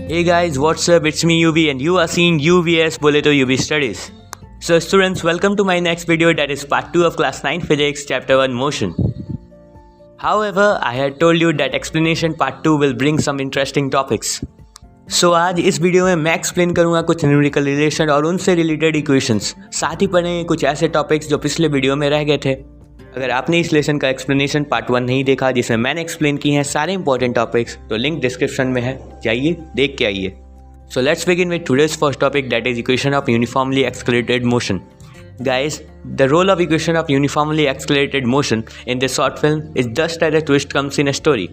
Hey guys, what's up? It's me UV and you are seeing UVS Boleto UV Studies. So students, welcome to my next video, that is part 2 of class 9 physics chapter 1 motion. However, I had told you that explanation part 2 will bring some interesting topics. So आज इस video में मैं explain करूँगा कुछ numerical relation और उनसे related equations, साथ ही पढ़ेंगे कुछ ऐसे टॉपिक्स जो पिछले वीडियो में रह गए थे। अगर आपने इस लेसन का एक्सप्लेनेशन पार्ट 1 नहीं देखा जिसमें मैंने एक्सप्लेन की हैं सारे इंपॉर्टेंट टॉपिक्स, तो लिंक डिस्क्रिप्शन में है, जाइए देख के आइए। So let's begin with today's first topic, that is equation of uniformly accelerated motion. Guys, the role of equation of uniformly accelerated motion in this short film is just as a twist comes in a story.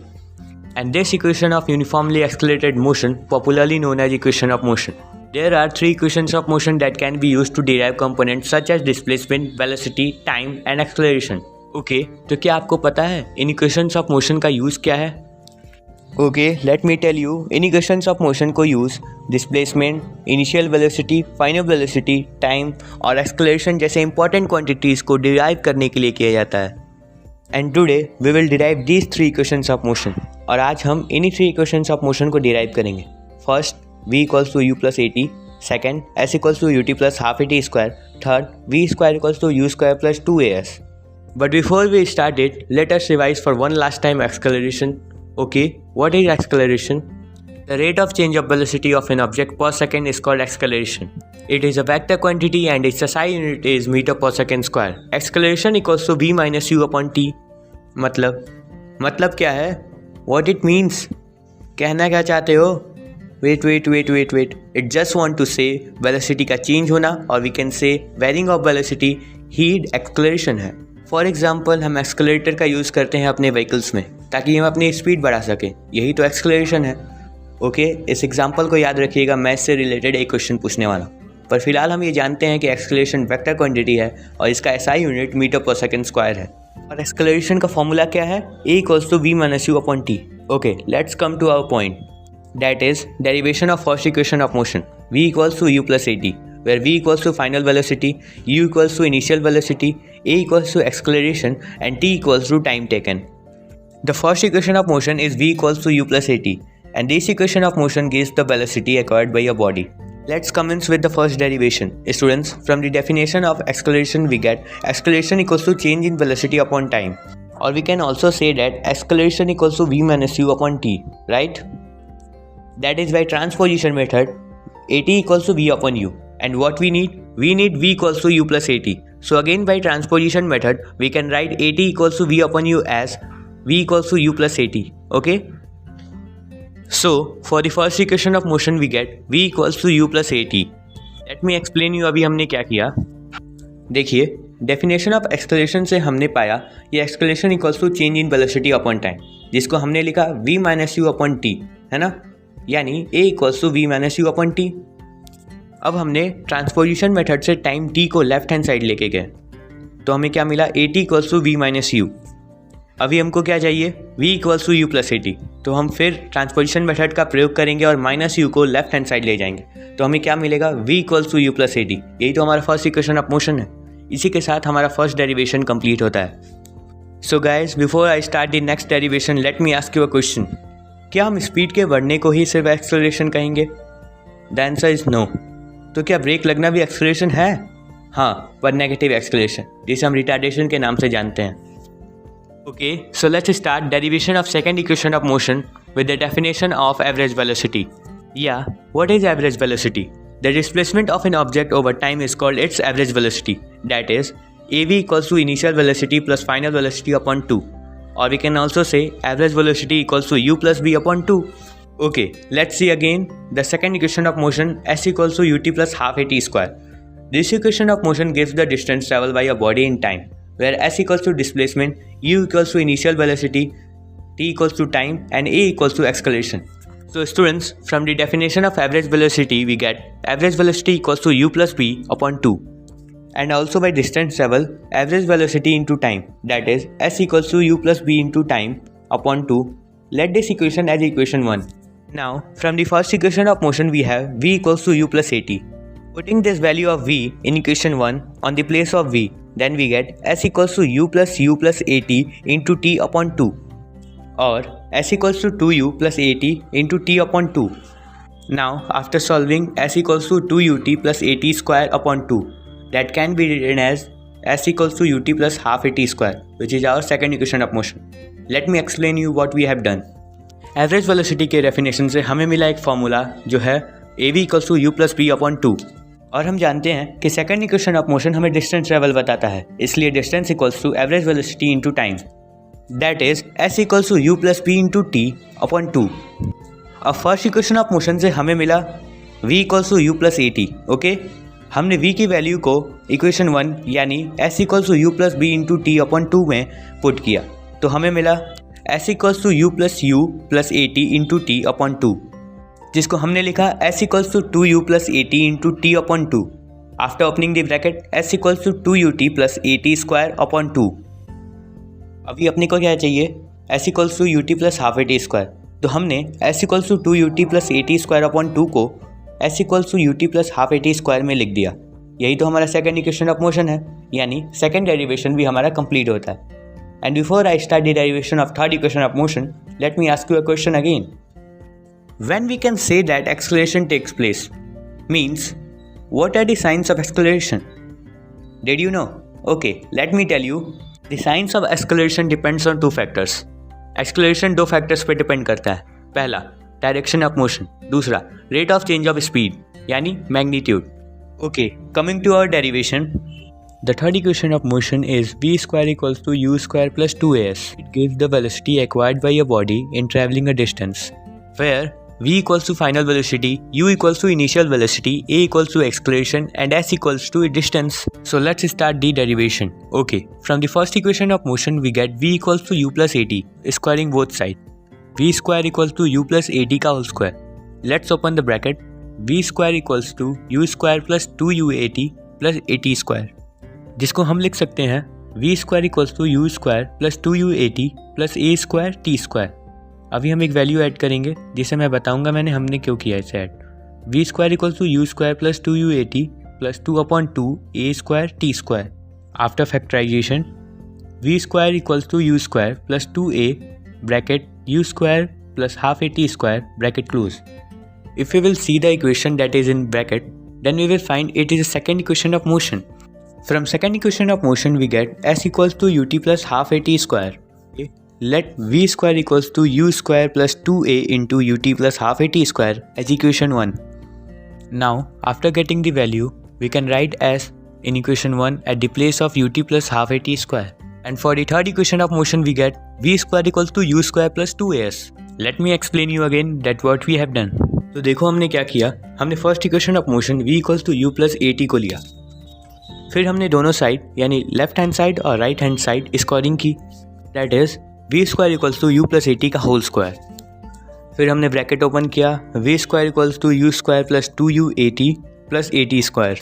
And this equation of uniformly accelerated motion, popularly known as equation of motion. There are three equations of motion that can be used to derive components such as displacement, velocity, time and acceleration. Okay, तो क्या आपको पता है इन equations of motion का use क्या है? Okay, let me tell you, in equations of motion को use displacement, initial velocity, final velocity, time और एक्सेलरेशन जैसे इंपॉर्टेंट क्वांटिटीज़ को डिराइव करने के लिए किया जाता है. And today we will derive these three equations of motion. और आज हम इन्हीं थ्री इक्वेशंस ऑफ मोशन को डिराइव करेंगे. First, v equals to u plus a t. Second, s equals to u t plus half a t square. Third, v square equals to u square plus 2as. But before we start it, let us revise for one last time acceleration. Okay, what is acceleration? The rate of change of velocity of an object per second is called acceleration. It is a vector quantity and its SI unit is meter per second square. Acceleration equals to v minus u upon t. मतलब क्या है? What it means? कहना क्या चाहते हो? Wait. It just want to say velocity का change होना, और we can say varying of velocity heat acceleration है. फॉर एग्जाम्पल, हम एक्सकलेटर का यूज़ करते हैं अपने व्हीकल्स में ताकि हम अपनी स्पीड बढ़ा सकें, यही तो एक्सकलेशन है. ओके, इस एग्जाम्पल को याद रखिएगा, मैं इससे रिलेटेड एक क्वेश्चन पूछने वाला हूँ. पर फिलहाल हम ये जानते हैं कि एक्सकलेशन वेक्टर क्वांटिटी है और इसका SI unit metre per second square है. और एक्सकलेशन का फॉर्मूला क्या है? A equals to v minus u upon t. Okay, let's come to our point, that is derivation of first equation of motion. V equals to u plus a t, where v equals to final velocity, u equals to initial velocity, a equals to acceleration and t equals to time taken. The first equation of motion is v equals to u plus at, and this equation of motion gives the velocity acquired by a body. Let's commence with the first derivation. Students, from the definition of acceleration we get acceleration equals to change in velocity upon time, or we can also say that acceleration equals to v minus u upon t, right? That is by transposition method, at equals to v upon u. And what we need? We need v equals to u plus at. So again by transposition method, we can write at equals to v upon u as v equals to u plus at. Okay? So for the first equation of motion we get v equals to u plus at. Let me explain you अभी हमने क्या किया. देखिए, definition of acceleration से हमने पाया ये acceleration equals to change in velocity upon time, जिसको हमने लिखा v minus u upon t, है ना, यानी a equals to v minus u upon t. अब हमने ट्रांसपोजिशन मेथड से टाइम t को लेफ्ट हैंड साइड लेके गए, तो हमें क्या मिला? A t equals to v minus u. अभी हमको क्या चाहिए? v equals to u plus a t. तो हम फिर ट्रांसपोजिशन मेथड का प्रयोग करेंगे और माइनस यू को लेफ्ट हैंड साइड ले जाएंगे, तो हमें क्या मिलेगा? v equals to u plus a t. यही तो हमारा फर्स्ट इक्वेशन ऑफ मोशन है. इसी के साथ हमारा फर्स्ट डेरिवेशन कंप्लीट होता है. So guys, before I start the next derivation, let me ask you a question. क्या हम स्पीड के बढ़ने को ही सिर्फ एक्सेलरेशन कहेंगे? The answer is no. तो क्या ब्रेक लगना भी एक्सेलरेशन है? हाँ, पर नेगेटिव एक्सेलरेशन, जिसे हम रिटार्डेशन के नाम से जानते हैं. Okay, so let's start derivation of second equation of motion with the definition of average velocity. या what is average velocity? The displacement of an object over time is called its average velocity. That is av equals to initial velocity plus final velocity upon 2, और we can also say average velocity equals to u plus b upon 2. Okay, let's see again the second equation of motion, s equals to ut plus half at square. This equation of motion gives the distance traveled by a body in time, where s equals to displacement, u equals to initial velocity, t equals to time, and a equals to acceleration. So students, from the definition of average velocity we get average velocity equals to u plus b upon 2. And also by distance travel, average velocity into time, that is s equals to u plus b into time upon 2. Let this equation as equation 1. Now, from the first equation of motion we have v equals to u plus at. Putting this value of v in equation 1 on the place of v, then we get s equals to u plus at into t upon 2 or s equals to 2u plus at into t upon 2. Now after solving, s equals to 2ut plus at square upon 2, that can be written as s equals to ut plus half at square, which is our second equation of motion. Let me explain you what we have done. Average velocity के definition से हमें मिला एक formula जो है av equals to u plus v upon 2, और हम जानते हैं कि सेकंड इक्वेशन ऑफ मोशन हमें डिस्टेंस ट्रेवल बताता है, इसलिए distance equals to average velocity into time, that is s equals to u plus v into t upon 2। अब फर्स्ट इक्वेशन ऑफ मोशन से हमें मिला v equals to u plus at। Okay, हमने v की value को equation 1 यानी s equals to u plus v into t upon 2 में put किया, तो हमें मिला s equals to u plus at into t upon 2, जिसको हमने लिखा s equals to 2u plus at into t upon 2। After opening the bracket s equals to 2ut plus at square upon 2। अभी अपने को क्या चाहिए, s equals to ut plus half at square, तो हमने s equals to 2ut plus at square upon 2 को s equals to ut plus half at square में लिख दिया। यही तो हमारा सेकंड इक्वेशन ऑफ मोशन है, यानी सेकंड डेरिवेशन भी हमारा कंप्लीट होता है। And before I start the derivation of third equation of motion, let me ask you a question again. When we can say that acceleration takes place, means what are the signs of acceleration? Did you know? Okay, let me tell you. The signs of acceleration depends on two factors. Acceleration दो factors पे depend करता है। पहला, direction of motion. दूसरा, rate of change of speed, यानी magnitude. Okay, coming to our derivation. The third equation of motion is v square equals to u square plus 2as. It gives the velocity acquired by a body in traveling a distance, where v equals to final velocity, u equals to initial velocity, a equals to acceleration, and s equals to distance. So let's start the derivation. Okay, from the first equation of motion we get v equals to u plus at, squaring both sides. v square equals to u plus at का whole square. Let's open the bracket. v square equals to u square plus 2u at plus at square, जिसको हम लिख सकते हैं v square equals to u square plus 2u at plus a square t square. अभी हम एक value add करेंगे जिसे मैं बताऊंगा हमने क्यों किया इसे add. v square equals to u square plus 2u at plus 2 upon 2 a square t square. After factorization v square equals to u square plus 2a bracket u square plus half at square bracket close. If we will see the equation that is in bracket, then we will find it is a second equation of motion. From second equation of motion we get s equals to ut plus half at square. Okay. Let v square equals to u square plus 2a into ut plus half at square as equation 1. Now after getting the value we can write s in equation 1 at the place of ut plus half at square. And for the third equation of motion we get v square equals to u square plus 2as. Let me explain you again that what we have done. तो देखो हमने क्या किया, हमने first equation of motion v equals to u plus at को लिया, फिर हमने दोनों साइड यानी लेफ्ट हैंड साइड और राइट हैंड साइड स्क्वायरिंग की, that is v square equals to u plus at का होल स्क्वायर। फिर हमने ब्रैकेट ओपन किया, v square equals to u square plus 2u at plus at square.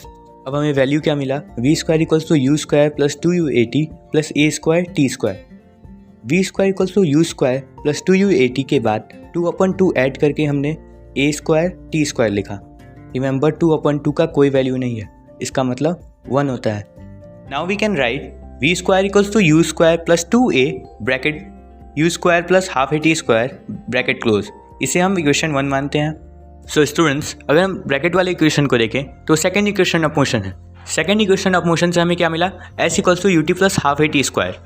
अब हमें value क्या मिला, v square equals to u square plus 2u at plus a square t square. V square equals to u square plus 2u at के बाद 2 upon 2 add करके हमने a square t square लिखा। Remember 2 upon 2 का कोई value नहीं है, इसका मतलब 1 होता है। Now we can write v square equals to u square plus 2a bracket u square plus half at square bracket close. इसे हम इक्वेशन 1 मानते हैं। सो स्टूडेंट्स, अगर हम ब्रैकेट वाले इक्वेशन को देखें तो सेकंड इक्वेशन ऑफ मोशन है। सेकंड इक्वेशन ऑफ मोशन से हमें क्या मिला, s equals to ut plus half at square.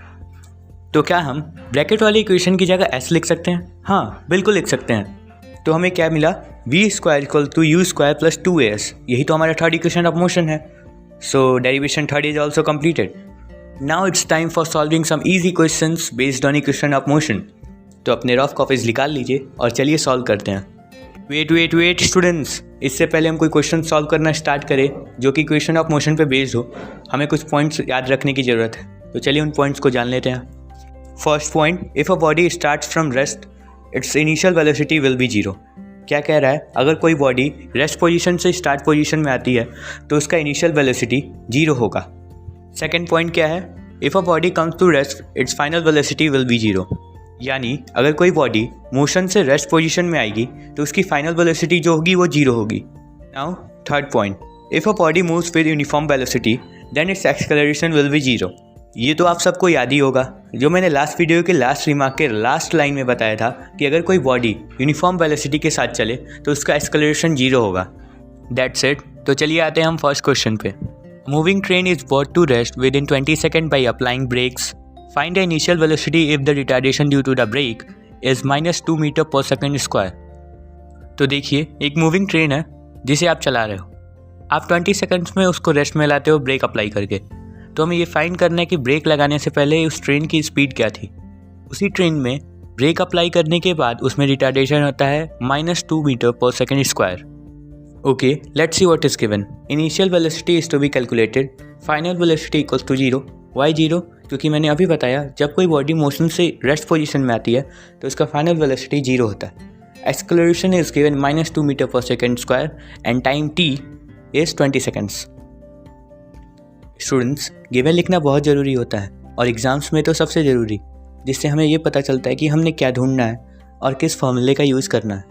तो क्या हम ब्रैकेट वाले इक्वेशन की जगह s लिख सकते हैं? हाँ, बिल्कुल लिख सकते हैं। तो हमें क्या मिला, v square equal to u square plus 2as। यही तो हमारा थर्ड इक्वेशन ऑफ मोशन है। So derivation 3 is also completed. Now it's time for solving some easy questions based on equation of motion. तो अपने रफ कॉपीज निकाल लीजिए और चलिए सॉल्व करते हैं। वेट स्टूडेंट्स, इससे पहले हम कोई क्वेश्चन सॉल्व करना स्टार्ट करें जो कि इक्वेशन ऑफ मोशन पे बेस्ड हो, हमें कुछ पॉइंट्स याद रखने की ज़रूरत है। तो चलिए उन पॉइंट्स को जान लेते हैं। First point, if a body starts from rest it's initial velocity will be 0। क्या कह रहा है, अगर कोई बॉडी रेस्ट पोजीशन से स्टार्ट पोजीशन में आती है तो उसका इनिशियल वेलोसिटी 0 होगा। सेकंड पॉइंट क्या है, if a body comes to rest its final velocity will be 0, यानी अगर कोई बॉडी मोशन से रेस्ट पोजीशन में आएगी तो उसकी फाइनल वेलोसिटी जो होगी वो 0 होगी। Now third point, If a body moves with uniform velocity, then its acceleration will be 0. ये तो आप सबको याद ही होगा, जो मैंने लास्ट वीडियो के लास्ट रिमार्क के लास्ट लाइन में बताया था कि अगर कोई बॉडी यूनिफॉर्म वेलोसिटी के साथ चले तो उसका एक्सेलरेशन 0 होगा. That's it. तो चलिए आते हैं हम फर्स्ट क्वेश्चन पे. Moving train is brought to rest within 20 seconds by applying brakes. Find the initial velocity if the retardation due to the brake is -2 meter per second square. तो देखिए, एक moving train है जिसे आप चला रहे हो. आप 20 सेकंड्स में उसको रेस्ट में लाते हो ब्रेक अप्लाई करके. तो हमें ये फाइंड करना है कि ब्रेक लगाने से पहले उस ट्रेन की स्पीड क्या थी. उसी ट्रेन में ब्रेक अप्लाई करने के बाद उसमें रिटार्डेशन होता है -2 metre per second square. Okay, let's see what is given. Initial velocity is to be calculated. Final velocity equals to 0. Why 0? क्योंकि मैंने अभी बताया जब कोई बॉडी मोशन से रेस्ट पोजीशन में आती है तो उसका फाइनल वेलोसिटी 0 होता है. Acceleration is given -2 metre per second square and time t is 20 seconds. Students, given लिखना बहुत ज़रूरी होता है और एग्ज़ाम्स में तो सबसे ज़रूरी, जिससे हमें ये पता चलता है कि हमने क्या ढूंढना है और किस फॉर्मूले का यूज़ करना है.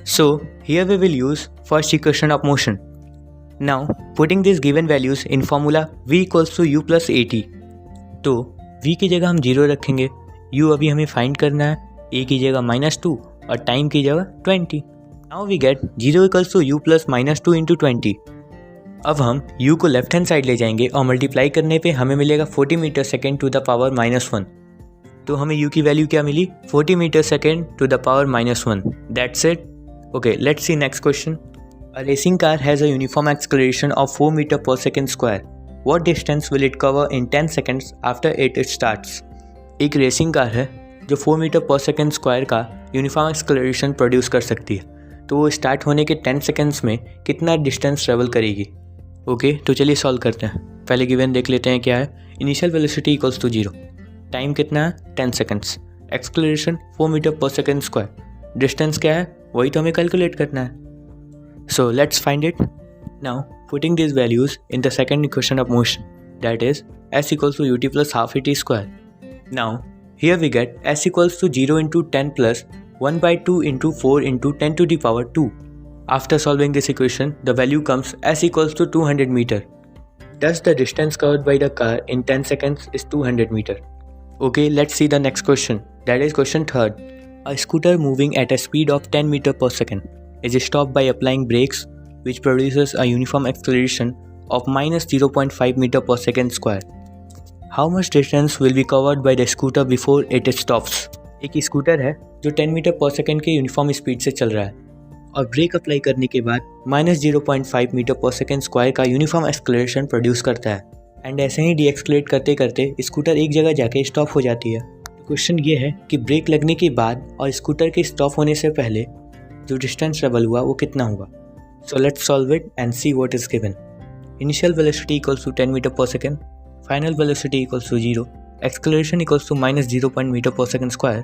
So here we will use first equation of motion. Now putting this given values in formula v equals to u plus at. तो v की जगह हम 0 रखेंगे, u अभी हमें फाइंड करना है, a की जगह -2 और टाइम की जगह 20. Now we get 0 equals to u plus -2 into 20. अब हम u को लेफ्ट हैंड साइड ले जाएंगे और मल्टीप्लाई करने पे हमें मिलेगा 40 metre second to the power -1. तो हमें u की वैल्यू क्या मिली? 40 metre second to the power -1. That's it. Okay, let's see next question. A racing car has a uniform acceleration of 4 metre per second square. What distance will it cover in 10 seconds after it starts. एक racing car है जो 4 metre per second square का uniform acceleration produce कर सकती है. तो वो start होने के 10 सेकेंड्स में कितना डिस्टेंस ट्रेवल करेगी. ओके, तो चलिए सॉल्व करते हैं. पहले गिवन देख लेते हैं क्या है. Initial velocity equals to 0. Time कितना है? 10 seconds. Acceleration 4 metre per second square. Distance क्या है? वही तो हमें कैलकुलेट करना है. So let's find it. Now putting this values in the second equation of motion, that is s equals to ut plus half at square. Now here we get s equals to 0 into 10 plus 1/2 into 4 into 10 to the power 2. After solving this equation, the value comes s equals to 200 meter. Thus, the distance covered by the car in 10 seconds is 200 meter. Okay, let's see the next question. That is question 3rd. A scooter moving at a speed of 10 meter per second is stopped by applying brakes, which produces a uniform acceleration of -0.5 meter per second square. How much distance will be covered by the scooter before it stops? एक scooter है जो 10 metre per second के uniform speed से चल रहा है और break apply करने के बाद -0.5 मीटर पर सेकेंड स्क्वायर का यूनिफॉर्म एक्सेलरेशन प्रोड्यूस करता है. एंड ऐसे ही डीएक्सलेट करते करते स्कूटर एक जगह जाके स्टॉप हो जाती है. क्वेश्चन ये है कि ब्रेक लगने के बाद और स्कूटर के स्टॉप होने से पहले जो डिस्टेंस ट्रेवल हुआ वो कितना हुआ. So let's solve it and see what is given. Initial velocity equals to 10 metre per second. Final velocity equals to 0. Acceleration equals to -0 metre per second square.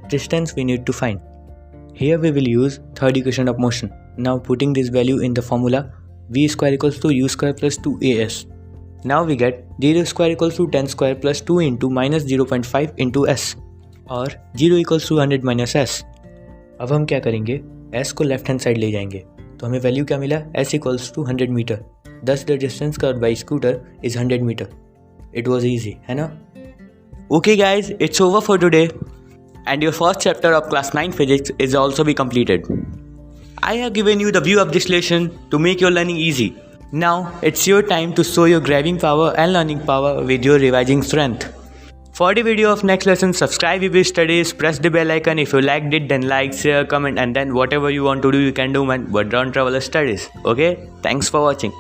Distance we need to find. Here we will use third equation of motion. Now putting this value in the formula, v square equals to u square plus 2as. Now we get 0 square equals to 10 square plus 2 into -0.5 into s, और 0 equals to 100 minus s. अब हम क्या करेंगे, s को left hand side ले जाएंगे तो हमें वैल्यू क्या मिला, s equals to 100 metre. Thus the distance covered by scooter is 100 meter. It was easy, है ना? Okay guys, it's over for today. And your first chapter of class 9 physics is also be completed. I have given you the view of this lesson to make your learning easy. Now it's your time to show your grabbing power and learning power with your revising strength. For the video of next lesson, subscribe if you studies, press the bell icon if you liked it, then like, share, comment, and then whatever you want to do you can do, man, but don't travel studies. Okay, thanks for watching.